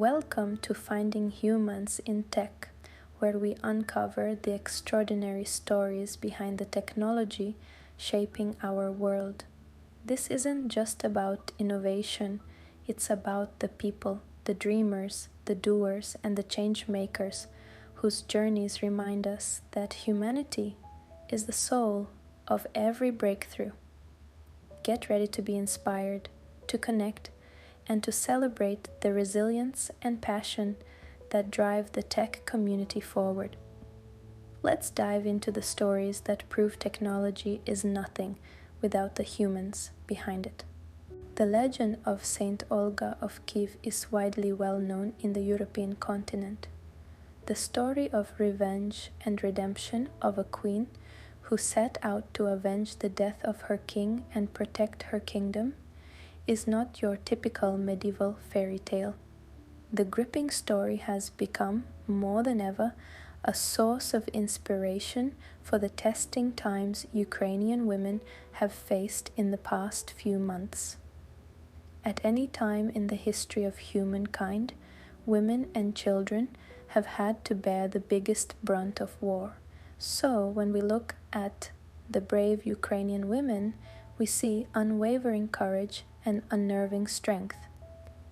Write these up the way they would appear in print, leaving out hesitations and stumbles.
Welcome to Finding Humans in Tech, where we uncover the extraordinary stories behind the technology shaping our world. This isn't just about innovation, it's about the people, the dreamers, the doers, and the change makers, whose journeys remind us that humanity is the soul of every breakthrough. Get ready to be inspired, to connect, and to celebrate the resilience and passion that drive the tech community forward. Let's dive into the stories that prove technology is nothing without the humans behind it. The legend of Saint Olga of Kiev is widely well known in the European continent. The story of revenge and redemption of a queen who set out to avenge the death of her king and protect her kingdom is not your typical medieval fairy tale. The gripping story has become, more than ever, a source of inspiration for the testing times Ukrainian women have faced in the past few months. At any time in the history of humankind, women and children have had to bear the biggest brunt of war. So, when we look at the brave Ukrainian women, we see unwavering courage and unnerving strength.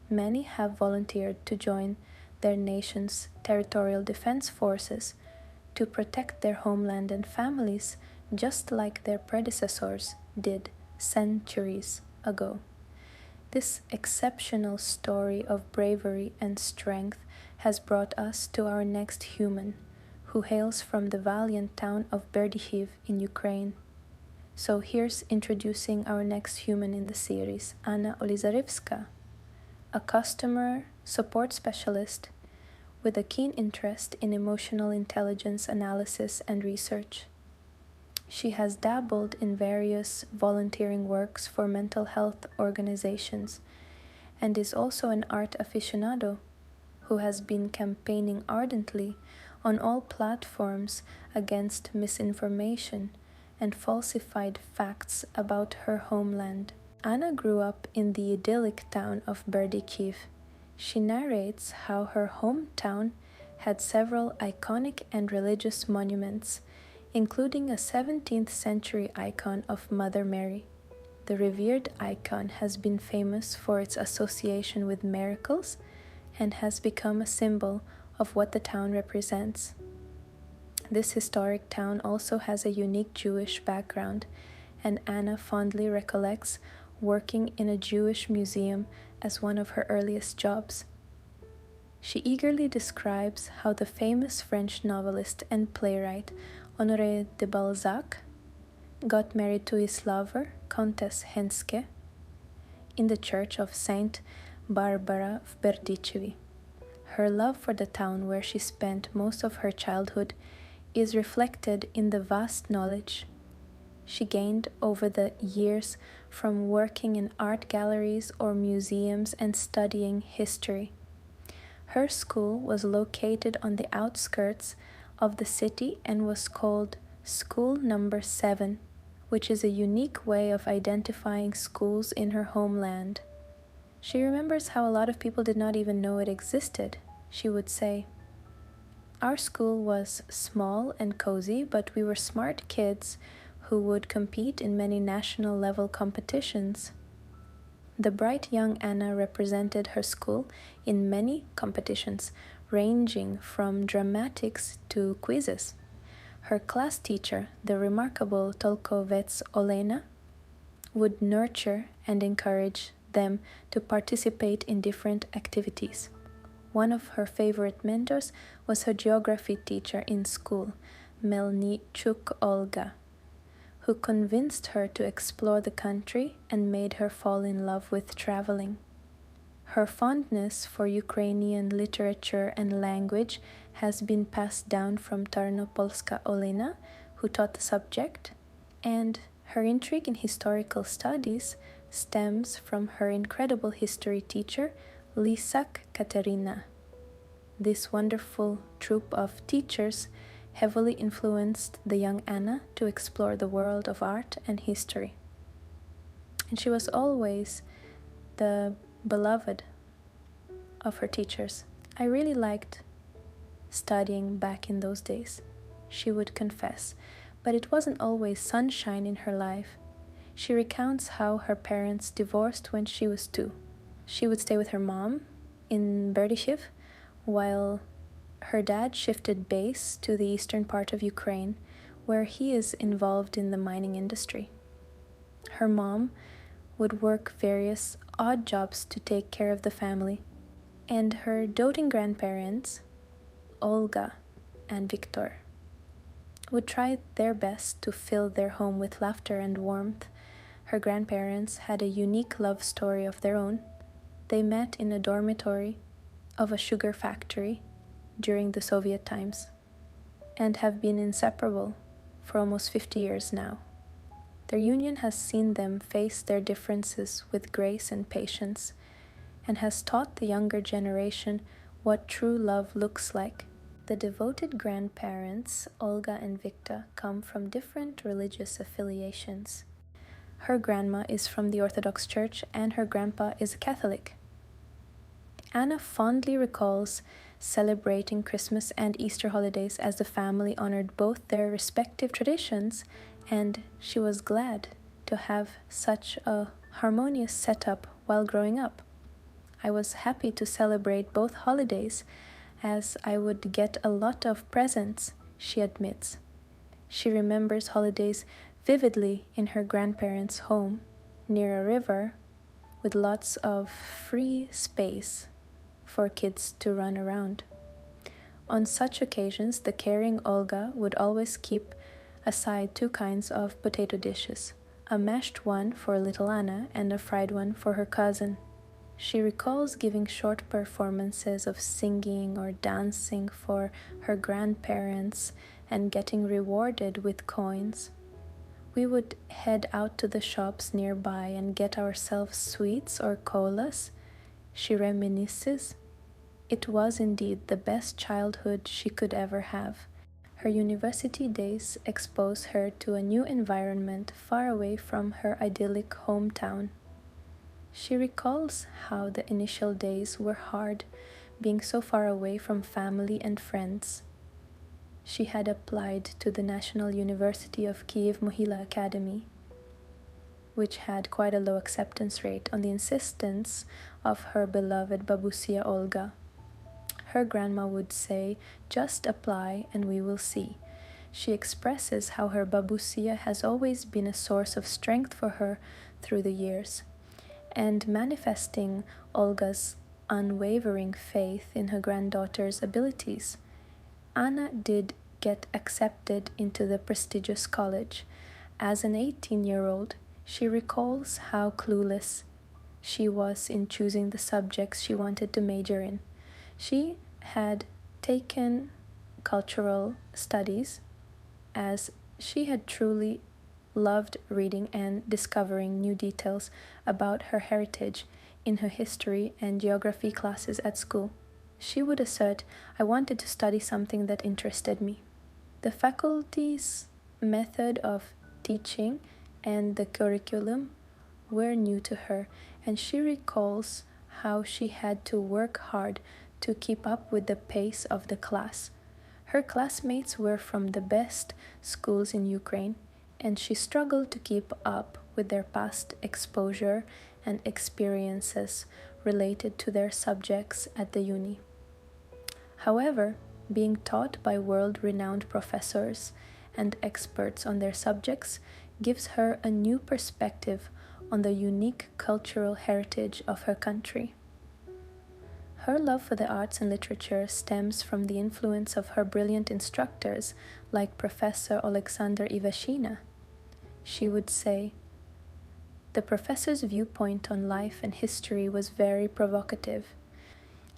Many have volunteered to join their nation's territorial defense forces to protect their homeland and families, just like their predecessors did centuries ago. This exceptional story of bravery and strength has brought us to our next human, who hails from the valiant town of Berdychiv in Ukraine. So here's introducing our next human in the series, Anna Olizarivska, a customer support specialist with a keen interest in emotional intelligence analysis and research. She has dabbled in various volunteering works for mental health organizations and is also an art aficionado who has been campaigning ardently on all platforms against misinformation and falsified facts about her homeland. Anna grew up in the idyllic town of Berdychiv. She narrates how her hometown had several iconic and religious monuments, including a 17th century icon of Mother Mary. The revered icon has been famous for its association with miracles and has become a symbol of what the town represents. This historic town also has a unique Jewish background, and Anna fondly recollects working in a Jewish museum as one of her earliest jobs. She eagerly describes how the famous French novelist and playwright Honoré de Balzac got married to his lover, Countess Henske, in the church of Saint Barbara of Berdychiv. Her love for the town where she spent most of her childhood is reflected in the vast knowledge she gained over the years from working in art galleries or museums and studying history. Her school was located on the outskirts of the city and was called School Number 7, which is a unique way of identifying schools in her homeland. She remembers how a lot of people did not even know it existed. She would say, "Our school was small and cozy, but we were smart kids who would compete in many national level competitions." The bright young Anna represented her school in many competitions, ranging from dramatics to quizzes. Her class teacher, the remarkable Tolkovets Olena, would nurture and encourage them to participate in different activities. One of her favorite mentors was her geography teacher in school, Melnichuk Olga, who convinced her to explore the country and made her fall in love with traveling. Her fondness for Ukrainian literature and language has been passed down from Tarnopolska Olena, who taught the subject, and her intrigue in historical studies stems from her incredible history teacher, Lisak Katerina. This wonderful troupe of teachers heavily influenced the young Anna to explore the world of art and history. And she was always the beloved of her teachers. I really liked studying back in those days, she would confess, but it wasn't always sunshine in her life. She recounts how her parents divorced when she was 2. She would stay with her mom in Berdyshiv, while her dad shifted base to the eastern part of Ukraine, where he is involved in the mining industry. Her mom would work various odd jobs to take care of the family, and her doting grandparents, Olga and Viktor, would try their best to fill their home with laughter and warmth. Her grandparents had a unique love story of their own. They met in a dormitory of a sugar factory during the Soviet times and have been inseparable for almost 50 years now. Their union has seen them face their differences with grace and patience, and has taught the younger generation what true love looks like. The devoted grandparents, Olga and Viktor, come from different religious affiliations. Her grandma is from the Orthodox Church and her grandpa is a Catholic. Anna fondly recalls celebrating Christmas and Easter holidays as the family honored both their respective traditions, and she was glad to have such a harmonious setup while growing up. I was happy to celebrate both holidays as I would get a lot of presents, she admits. She remembers holidays vividly in her grandparents' home near a river with lots of free space for kids to run around. On such occasions, the caring Olga would always keep aside 2 kinds of potato dishes, a mashed one for little Anna and a fried one for her cousin. She recalls giving short performances of singing or dancing for her grandparents and getting rewarded with coins. We would head out to the shops nearby and get ourselves sweets or colas, she reminisces. It was indeed the best childhood she could ever have. Her university days expose her to a new environment far away from her idyllic hometown. She recalls how the initial days were hard, being so far away from family and friends. She had applied to the National University of Kyiv Mohila Academy, which had quite a low acceptance rate on the insistence of her beloved babusia Olga. Her grandma would say, "Just apply and we will see." She expresses how her babusia has always been a source of strength for her through the years, and manifesting Olga's unwavering faith in her granddaughter's abilities. Anna did get accepted into the prestigious college. As an 18-year-old, she recalls how clueless she was in choosing the subjects she wanted to major in. She had taken cultural studies as she had truly loved reading and discovering new details about her heritage in her history and geography classes at school. She would assert, "I wanted to study something that interested me." The faculty's method of teaching and the curriculum were new to her, and she recalls how she had to work hard to keep up with the pace of the class. Her classmates were from the best schools in Ukraine, and she struggled to keep up with their past exposure and experiences related to their subjects at the uni. However, being taught by world-renowned professors and experts on their subjects gives her a new perspective on the unique cultural heritage of her country. Her love for the arts and literature stems from the influence of her brilliant instructors like Professor Alexander Ivashina. She would say, "The professor's viewpoint on life and history was very provocative,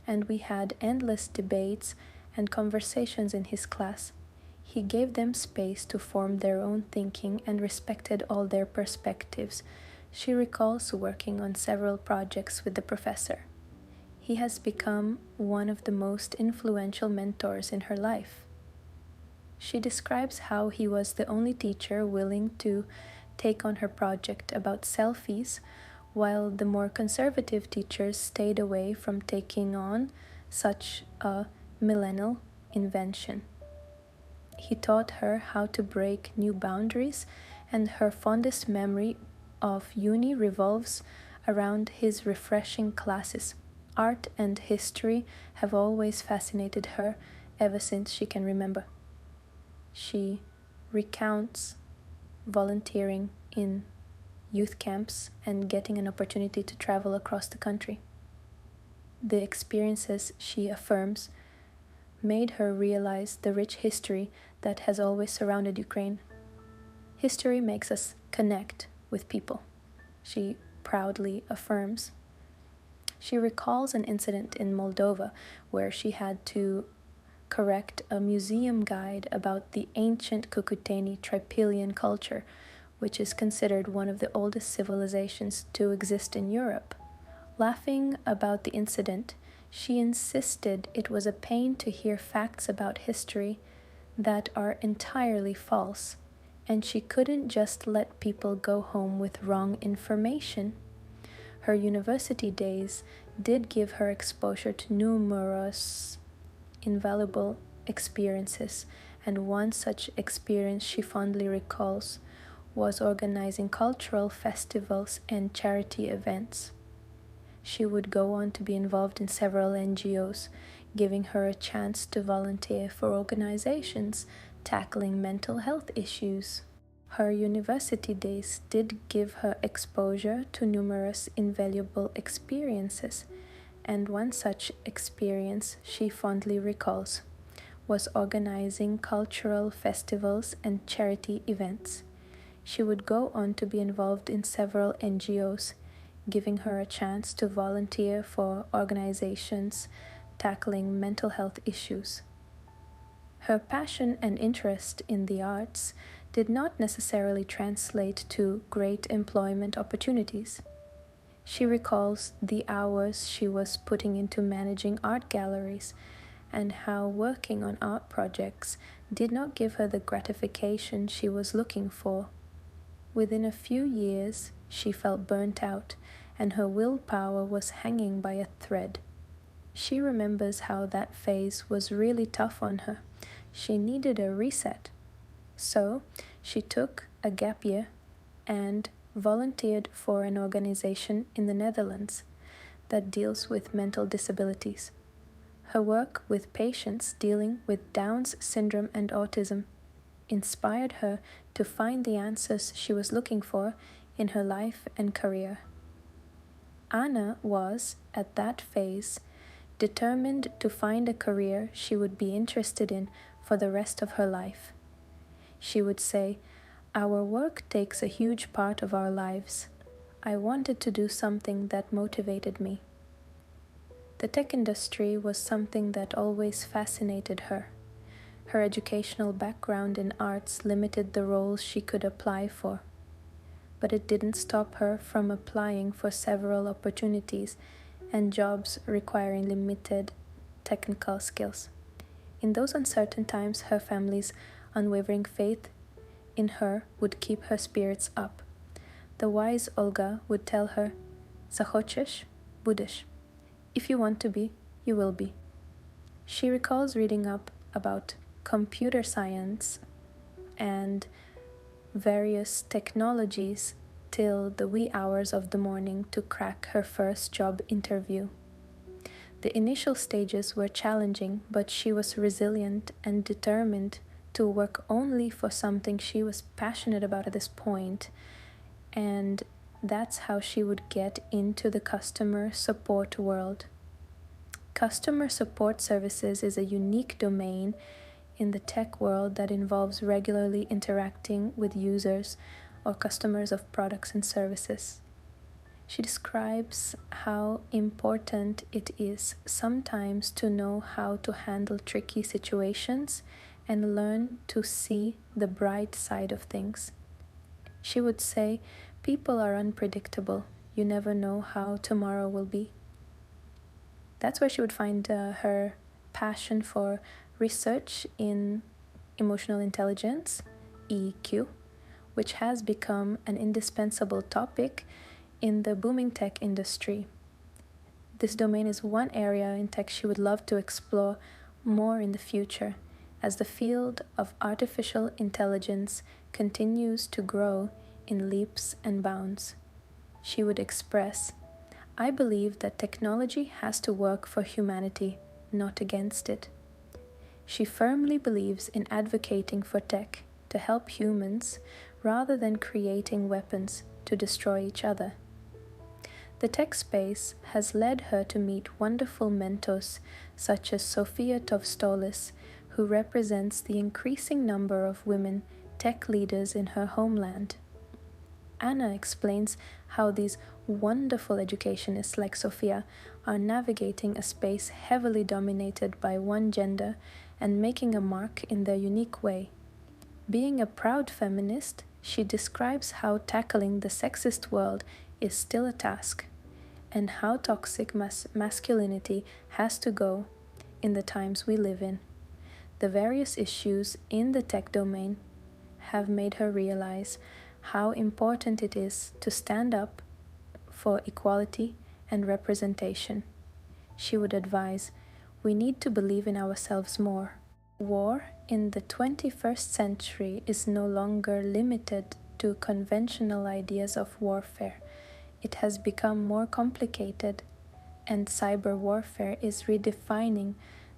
and we had endless debates and conversations in his class. He gave them space to form their own thinking and respected all their perspectives." She recalls working on several projects with the professor. He has become one of the most influential mentors in her life. She describes how he was the only teacher willing to take on her project about selfies while the more conservative teachers stayed away from taking on such a millennial invention. He taught her how to break new boundaries, and her fondest memory of uni revolves around his refreshing classes. Art and history have always fascinated her ever since she can remember. She recounts volunteering in youth camps and getting an opportunity to travel across the country. The experiences, she affirms, made her realize the rich history that has always surrounded Ukraine. History makes us connect with people, she proudly affirms. She recalls an incident in Moldova where she had to correct a museum guide about the ancient Cucuteni Tripilian culture, which is considered one of the oldest civilizations to exist in Europe. Laughing about the incident, she insisted it was a pain to hear facts about history that are entirely false, and she couldn't just let people go home with wrong information. Her university days did give her exposure to numerous invaluable experiences, and one such experience she fondly recalls was organizing cultural festivals and charity events. She would go on to be involved in several NGOs, giving her a chance to volunteer for organizations tackling mental health issues. Her university days did give her exposure to numerous invaluable experiences, and one such experience she fondly recalls was organizing cultural festivals and charity events. She would go on to be involved in several NGOs, giving her a chance to volunteer for organizations tackling mental health issues. Her passion and interest in the arts did not necessarily translate to great employment opportunities. She recalls the hours she was putting into managing art galleries and how working on art projects did not give her the gratification she was looking for. Within a few years, she felt burnt out, and her willpower was hanging by a thread. She remembers how that phase was really tough on her. She needed a reset. So, she took a gap year and volunteered for an organization in the Netherlands that deals with mental disabilities. Her work with patients dealing with Down's syndrome and autism inspired her to find the answers she was looking for in her life and career. Anna was, at that phase, determined to find a career she would be interested in for the rest of her life. She would say, "Our work takes a huge part of our lives. I wanted to do something that motivated me." The tech industry was something that always fascinated her. Her educational background in arts limited the roles she could apply for, but it didn't stop her from applying for several opportunities and jobs requiring limited technical skills. In those uncertain times, her family's unwavering faith in her would keep her spirits up. The wise Olga would tell her, "Захочешь, будешь. If you want to be, you will be." She recalls reading up about computer science and various technologies till the wee hours of the morning to crack her first job interview. The initial stages were challenging, but she was resilient and determined to work only for something she was passionate about at this point, and that's how she would get into the customer support world. Customer support services is a unique domain in the tech world that involves regularly interacting with users or customers of products and services. She describes how important it is sometimes to know how to handle tricky situations and learn to see the bright side of things. She would say, "People are unpredictable. You never know how tomorrow will be." That's where she would find her passion for research in emotional intelligence, EQ, which has become an indispensable topic in the booming tech industry. This domain is one area in tech she would love to explore more in the future, as the field of artificial intelligence continues to grow in leaps and bounds. She would express, "I believe that technology has to work for humanity, not against it." She firmly believes in advocating for tech to help humans rather than creating weapons to destroy each other. The tech space has led her to meet wonderful mentors such as Sofia Tovstolis, who represents the increasing number of women tech leaders in her homeland. Anna explains how these wonderful educationists like Sofia are navigating a space heavily dominated by one gender and making a mark in their unique way. Being a proud feminist, she describes how tackling the sexist world is still a task, and how toxic masculinity has to go in the times we live in. The various issues in the tech domain have made her realize how important it is to stand up for equality and representation. She would advise, we need to believe in ourselves more. War in the 21st century is no longer limited to conventional ideas of warfare. It has become more complicated, and cyber warfare is redefining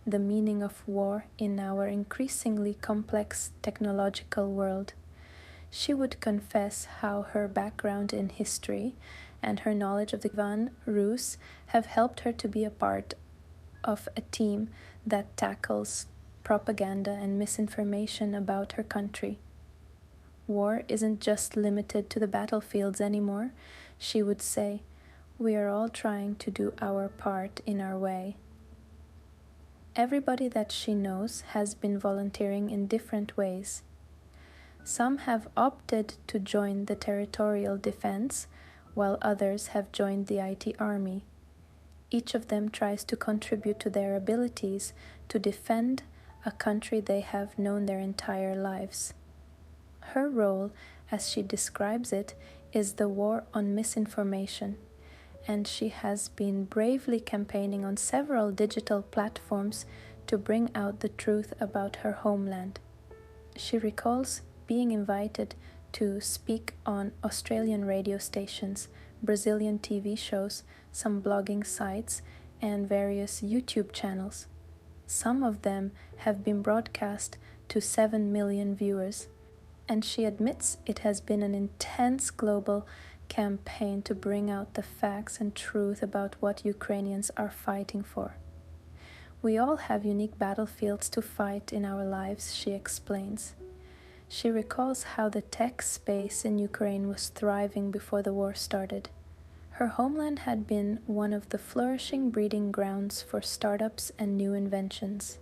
the meaning of war in our increasingly complex technological world. She would confess how her background in history and her knowledge of the Van Rus have helped her to be a part of a team that tackles propaganda and misinformation about her country. War isn't just limited to the battlefields anymore, she would say. We are all trying to do our part in our way. Everybody that she knows has been volunteering in different ways. Some have opted to join the territorial defense, while others have joined the IT army. Each of them tries to contribute to their abilities to defend a country they have known their entire lives. Her role, as she describes it, is the war on misinformation, and she has been bravely campaigning on several digital platforms to bring out the truth about her homeland. She recalls being invited to speak on Australian radio stations, Brazilian TV shows, some blogging sites, and various YouTube channels. Some of them have been broadcast to 7 million viewers, and she admits it has been an intense global campaign to bring out the facts and truth about what Ukrainians are fighting for. We all have unique battlefields to fight in our lives, she explains. She recalls how the tech space in Ukraine was thriving before the war started. Her homeland had been one of the flourishing breeding grounds for startups and new inventions.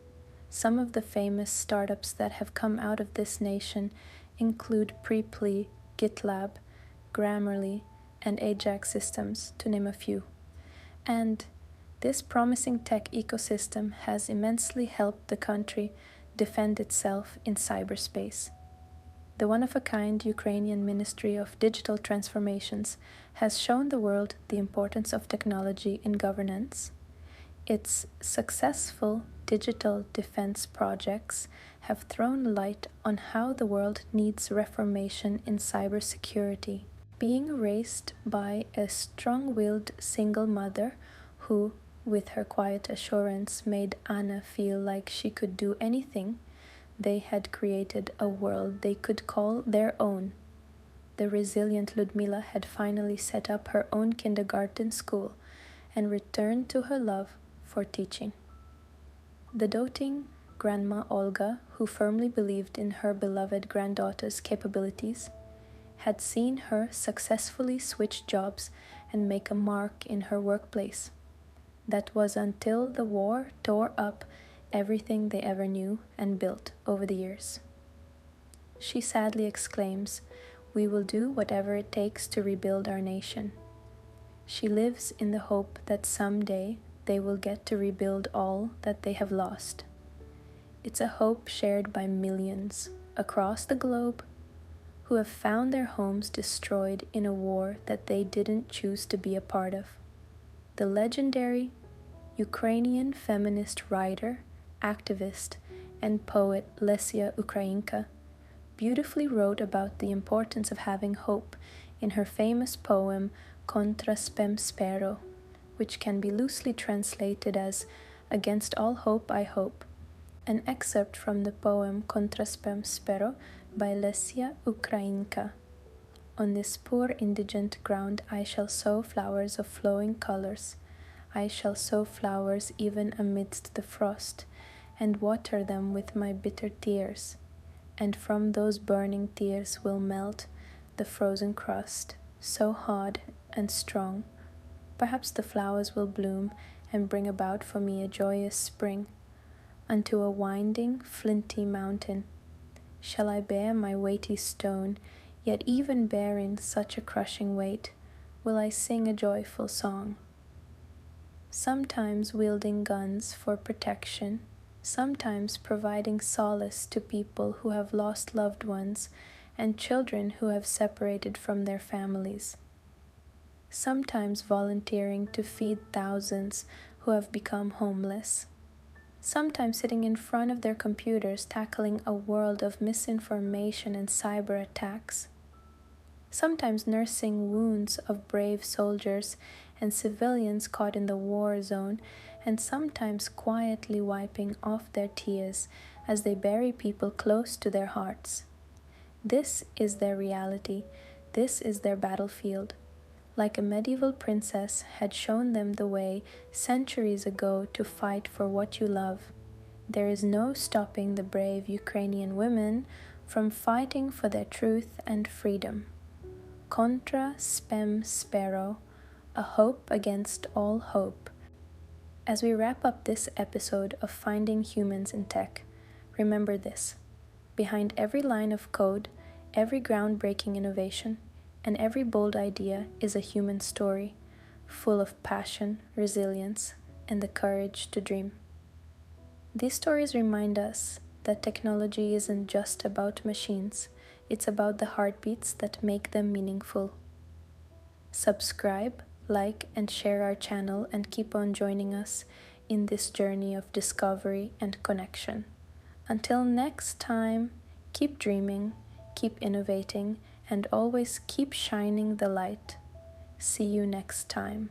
Some of the famous startups that have come out of this nation include Preply, GitLab, Grammarly, and Ajax Systems, to name a few. And this promising tech ecosystem has immensely helped the country defend itself in cyberspace. The one-of-a-kind Ukrainian Ministry of Digital Transformations has shown the world the importance of technology in governance. Its successful digital defense projects have thrown light on how the world needs reformation in cybersecurity. Being raised by a strong-willed single mother who, with her quiet assurance, made Anna feel like she could do anything, they had created a world they could call their own. The resilient Ludmila had finally set up her own kindergarten school and returned to her love for teaching. The doting grandma Olga, who firmly believed in her beloved granddaughter's capabilities, had seen her successfully switch jobs and make a mark in her workplace. That was until the war tore up everything they ever knew and built over the years. She sadly exclaims, "We will do whatever it takes to rebuild our nation." She lives in the hope that someday they will get to rebuild all that they have lost. It's a hope shared by millions across the globe who have found their homes destroyed in a war that they didn't choose to be a part of. The legendary Ukrainian feminist writer, activist, and poet Lesia Ukrainka beautifully wrote about the importance of having hope in her famous poem Contra spem spero, which can be loosely translated as Against all hope I hope. An excerpt from the poem Contra spem spero by Lesia Ukrainka. On this poor indigent ground I shall sow flowers of flowing colors. I shall sow flowers even amidst the frost, and water them with my bitter tears. And from those burning tears will melt the frozen crust, so hard and strong. Perhaps the flowers will bloom and bring about for me a joyous spring. Unto a winding, flinty mountain shall I bear my weighty stone, yet even bearing such a crushing weight, will I sing a joyful song. Sometimes wielding guns for protection, sometimes providing solace to people who have lost loved ones and children who have separated from their families. Sometimes volunteering to feed thousands who have become homeless. Sometimes sitting in front of their computers tackling a world of misinformation and cyber attacks. Sometimes nursing wounds of brave soldiers and civilians caught in the war zone, and sometimes quietly wiping off their tears as they bury people close to their hearts. This is their reality. This is their battlefield. Like a medieval princess had shown them the way centuries ago to fight for what you love. There is no stopping the brave Ukrainian women from fighting for their truth and freedom. Contra spem spero, a hope against all hope. As we wrap up this episode of Finding Humans in Tech, remember this. Behind every line of code, every groundbreaking innovation, and every bold idea is a human story, full of passion, resilience, and the courage to dream. These stories remind us that technology isn't just about machines, it's about the heartbeats that make them meaningful. Subscribe, like, and share our channel, and keep on joining us in this journey of discovery and connection. Until next time, keep dreaming, keep innovating, and always keep shining the light. See you next time.